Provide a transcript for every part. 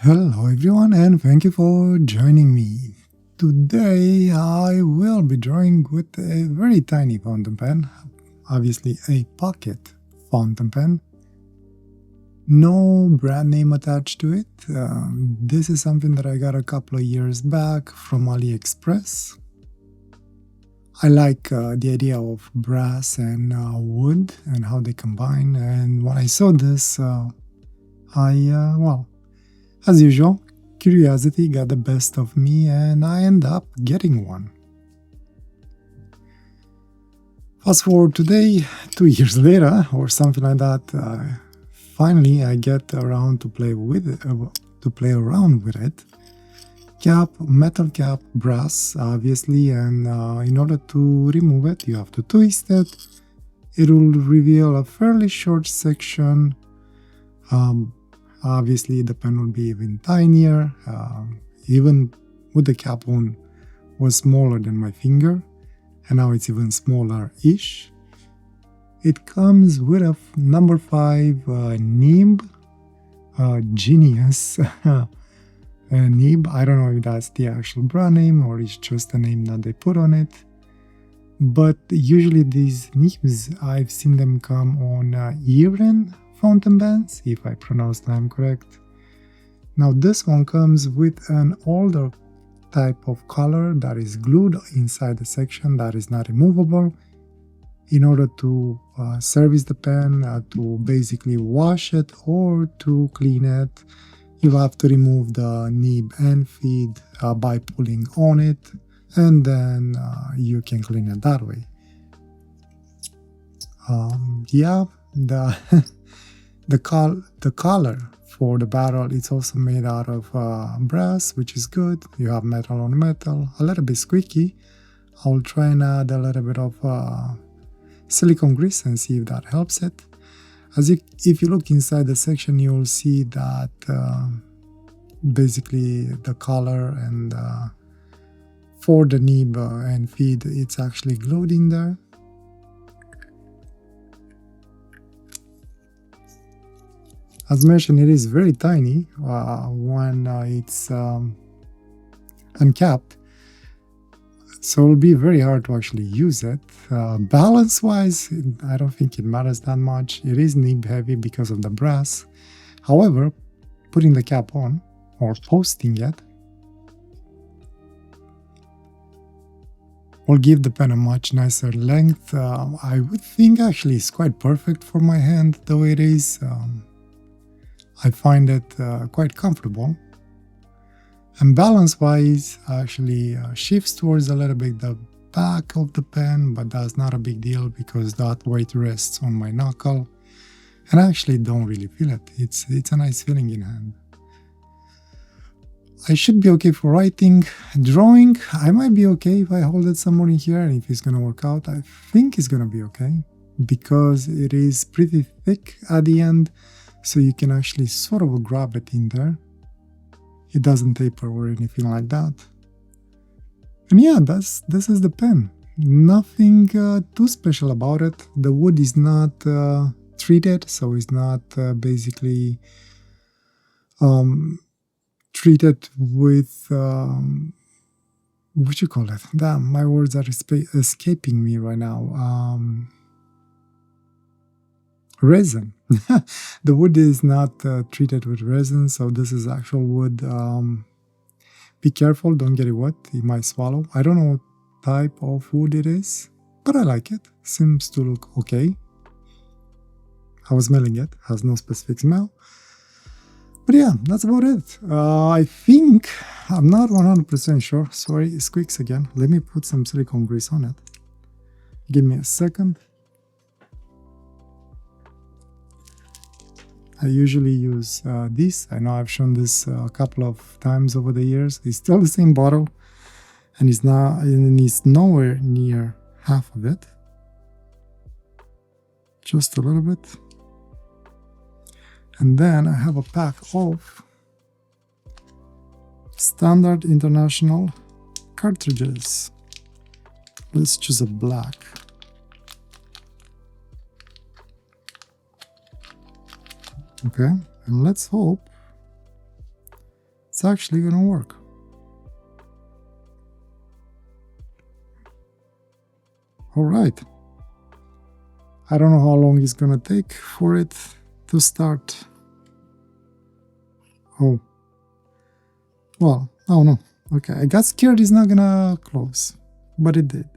Hello everyone and thank you for joining me. Today I will be drawing with a very tiny fountain pen, obviously a pocket fountain pen. No brand name attached to it. This is something that I got a couple of years back from AliExpress. I like the idea of brass and wood and how they combine, and when I saw this, as usual, curiosity got the best of me and I end up getting one. Fast forward today, 2 years later or something like that, finally I get around to play around with it. Metal cap, brass obviously, and in order to remove it you have to twist it. It will reveal a fairly short section. Obviously the pen will be even tinier, even with the cap on was smaller than my finger, and now it's even smaller-ish. It comes with a number 5 nib, genius nib. I don't know if that's the actual brand name or it's just the name that they put on it, but usually these nibs, I've seen them come on Iran fountain pens, if I pronounce them correct. Now this one comes with an older type of color that is glued inside the section that is not removable. In order to service the pen, to basically wash it or to clean it, you have to remove the nib and feed by pulling on it, and then you can clean it that way. The collar for the barrel is also made out of brass, which is good. You have metal on metal, a little bit squeaky. I'll try and add a little bit of silicone grease and see if that helps it. If you look inside the section, you'll see that basically the collar and for the nib and feed, it's actually glued in there. As mentioned, it is very tiny when it's uncapped, so it'll be very hard to actually use it. Balance-wise, I don't think it matters that much. It is nib heavy because of the brass. However, putting the cap on or posting it will give the pen a much nicer length. I would think actually it's quite perfect for my hand the way it is. I find it quite comfortable, and balance-wise actually shifts towards a little bit the back of the pen, but that's not a big deal because that weight rests on my knuckle, and I actually don't really feel it. It's a nice feeling in hand. I should be okay for writing. Drawing, I might be okay if I hold it somewhere in here, and if it's gonna work out, I think it's gonna be okay because it is pretty thick at the end. So you can actually sort of grab it in there. It doesn't taper or anything like that. And yeah, this is the pen. Nothing too special about it. The wood is not treated, so it's not basically treated with what you call it? Damn, my words are escaping me right now. Resin. The wood is not treated with resin, so this is actual wood. Be careful, don't get it wet, it might swallow. I don't know what type of wood it is, but I like it. Seems to look okay. I was smelling it, has no specific smell. But yeah, that's about it. I think, I'm not 100% sure. Sorry, it squeaks again. Let me put some silicone grease on it. Give me a second. I usually use this. I know I've shown this a couple of times over the years. It's still the same bottle, and it's nowhere near half of it. Just a little bit. And then I have a pack of standard international cartridges. Let's choose a black. Okay, and let's hope it's actually gonna work. Alright. I don't know how long it's gonna take for it to start. Oh. Well, oh no. Okay, I got scared it's not gonna close, but it did.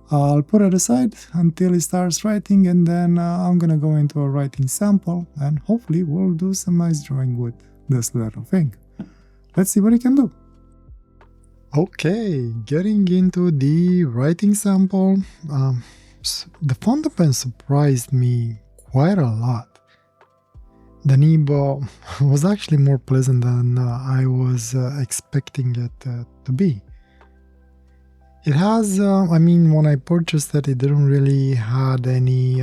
I'll put it aside until it starts writing, and then I'm gonna go into a writing sample, and hopefully we'll do some nice drawing with this little thing. Let's see what it can do. Okay, getting into the writing sample. The fountain pen surprised me quite a lot. The nib was actually more pleasant than I was expecting it to be. It has, I mean, when I purchased it, it didn't really had any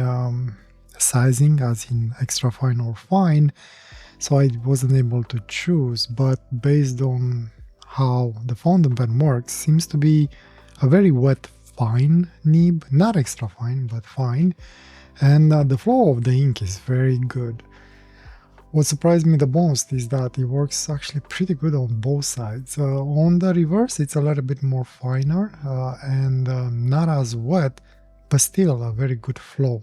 sizing, as in extra fine or fine, so I wasn't able to choose, but based on how the fountain pen works, seems to be a very wet fine nib, not extra fine, but fine, and the flow of the ink is very good. What surprised me the most is that it works actually pretty good on both sides. On the reverse, it's a little bit more finer and not as wet, but still a very good flow.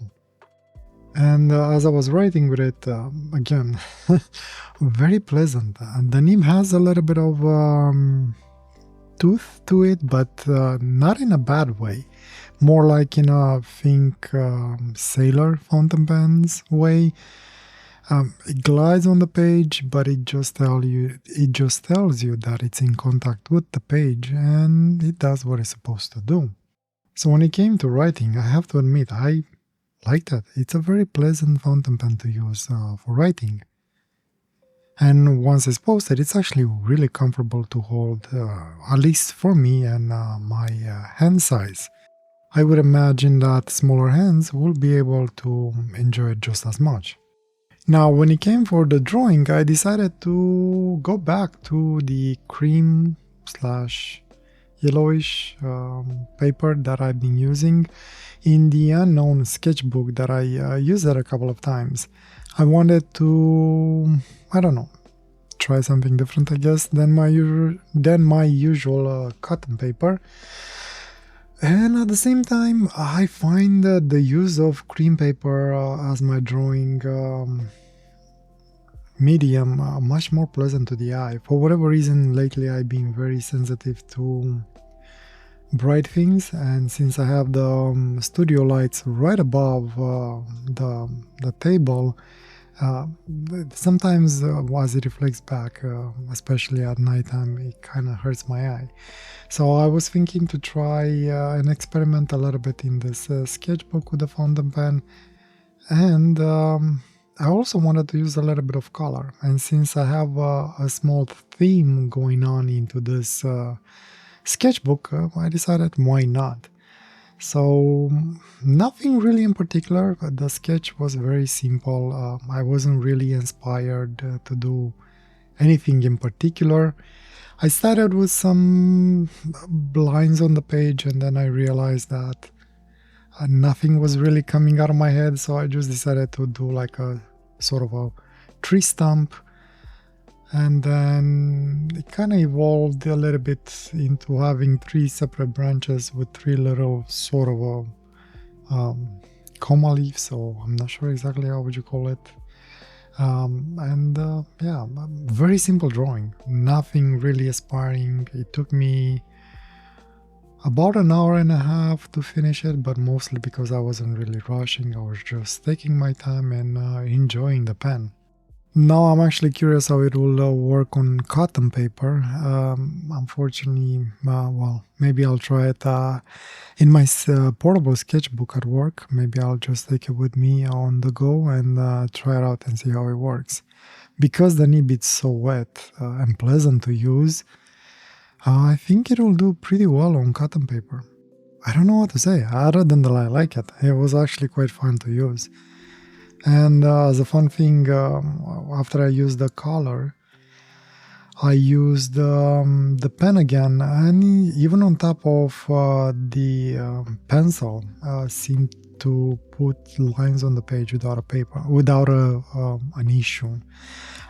And as I was writing with it, again, very pleasant. The nib has a little bit of tooth to it, but not in a bad way. More like in a sailor fountain pens way. It glides on the page, but it just tells you that it's in contact with the page, and it does what it's supposed to do. So when it came to writing, I have to admit I liked it. It's a very pleasant fountain pen to use for writing. And once it's posted, it's actually really comfortable to hold, at least for me and my hand size. I would imagine that smaller hands will be able to enjoy it just as much. Now, when it came for the drawing, I decided to go back to the cream/yellowish paper that I've been using in the unknown sketchbook that I used it a couple of times. I wanted to, I don't know, try something different, I guess, than my usual cotton paper. And at the same time, I find the use of cream paper as my drawing medium much more pleasant to the eye. For whatever reason, lately I've been very sensitive to bright things, and since I have the studio lights right above the table, sometimes as it reflects back, especially at nighttime, it kind of hurts my eye. So I was thinking to try and experiment a little bit in this sketchbook with the fountain pen, and I also wanted to use a little bit of color. And since I have a small theme going on into this sketchbook, I decided why not. So nothing really in particular. The sketch was very simple. I wasn't really inspired to do anything in particular. I started with some lines on the page, and then I realized that nothing was really coming out of my head, so I just decided to do like a sort of a tree stump, and then it kind of evolved a little bit into having 3 separate branches with 3 little sort of a coma leaves, so I'm not sure exactly how would you call it. Yeah, very simple drawing, nothing really aspiring. It took me about an hour and a half to finish it, but mostly because I wasn't really rushing. I was just taking my time and enjoying the pen. Now I'm actually curious how it will work on cotton paper. Unfortunately, well, maybe I'll try it in my portable sketchbook at work. Maybe I'll just take it with me on the go and try it out and see how it works. Because the nib is so wet and pleasant to use, I think it will do pretty well on cotton paper. I don't know what to say, other than that I like it. It was actually quite fun to use. And as a fun thing, after I used the color, I used the pen again, and even on top of the pencil, seemed to put lines on the page without an issue.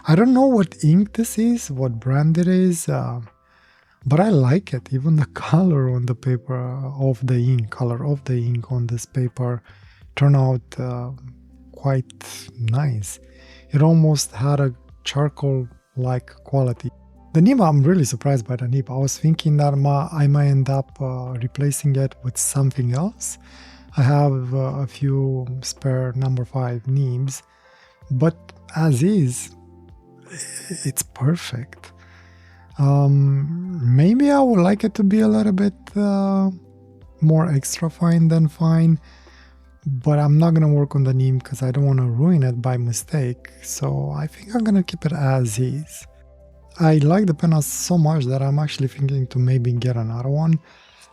I don't know what ink this is, what brand it is, but I like it. Even the color on the paper of the ink, color of the ink on this paper turned out quite nice. It almost had a charcoal-like quality. The nib, I'm really surprised by the nib. I was thinking that I might end up replacing it with something else. I have a few spare number 5 nibs, but as is, it's perfect. Maybe I would like it to be a little bit more extra fine than fine, but I'm not gonna work on the nib because I don't want to ruin it by mistake, so I think I'm gonna keep it as is. I like the pen so much that I'm actually thinking to maybe get another one.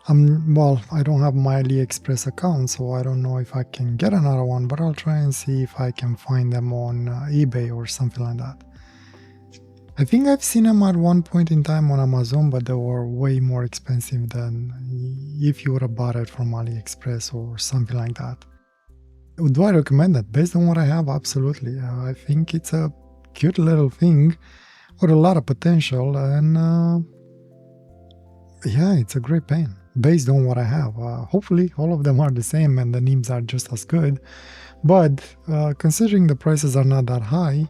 Well, I don't have my AliExpress account, so I don't know if I can get another one, but I'll try and see if I can find them on eBay or something like that. I think I've seen them at one point in time on Amazon, but they were way more expensive than if you would have bought it from AliExpress or something like that. Do I recommend it? Based on what I have, absolutely. I think it's a cute little thing with a lot of potential, and yeah, it's a great pen based on what I have. Hopefully all of them are the same and the nibs are just as good, but considering the prices are not that high,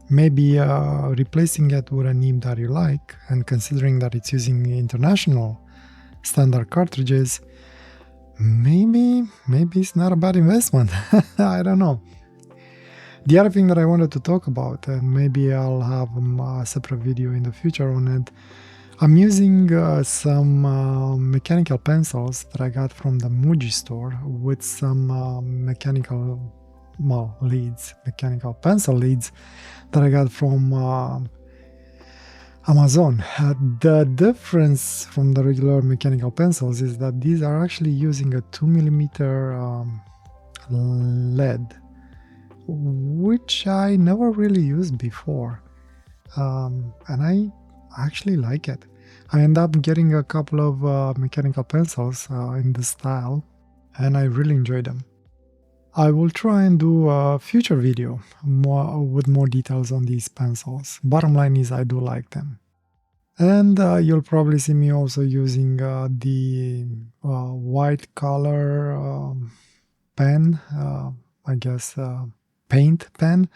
maybe replacing it with a nib that you like, and considering that it's using international standard cartridges, maybe it's not a bad investment. I don't know. The other thing that I wanted to talk about, and maybe I'll have a separate video in the future on it, I'm using some mechanical pencils that I got from the Muji store with some mechanical pencil leads that I got from Amazon. The difference from the regular mechanical pencils is that these are actually using a 2mm lead, which I never really used before, and I actually like it. I end up getting a couple of mechanical pencils in this style, and I really enjoy them. I will try and do a future video with more details on these pencils. Bottom line is I do like them. And you'll probably see me also using the white color pen, I guess paint pen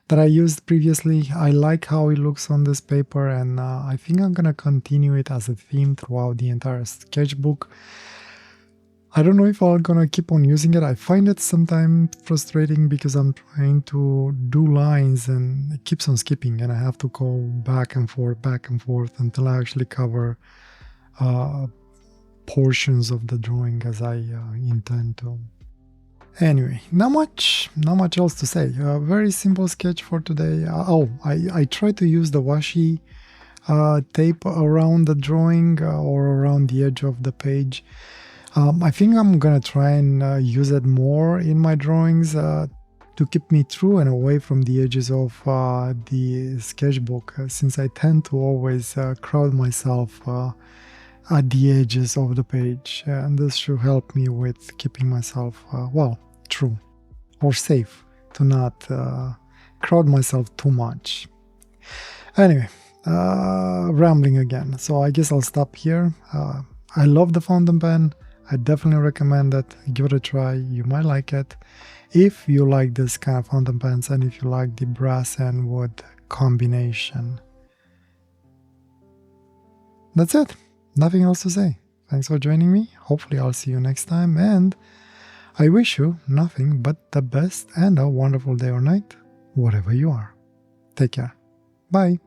that I used previously. I like how it looks on this paper, and I think I'm gonna continue it as a theme throughout the entire sketchbook. I don't know if I'm gonna keep on using it. I find it sometimes frustrating because I'm trying to do lines and it keeps on skipping, and I have to go back and forth until I actually cover portions of the drawing as I intend to. Anyway, not much else to say. A very simple sketch for today. I tried to use the washi tape around the drawing or around the edge of the page. I think I'm gonna try and use it more in my drawings to keep me true and away from the edges of the sketchbook, since I tend to always crowd myself at the edges of the page, and this should help me with keeping myself true or safe, to not crowd myself too much. Anyway, rambling again, so I guess I'll stop here. I love the fountain pen. I definitely recommend it. Give it a try. You might like it if you like this kind of fountain pens and if you like the brass and wood combination. That's it. Nothing else to say. Thanks for joining me. Hopefully I'll see you next time, and I wish you nothing but the best and a wonderful day or night, wherever you are. Take care. Bye.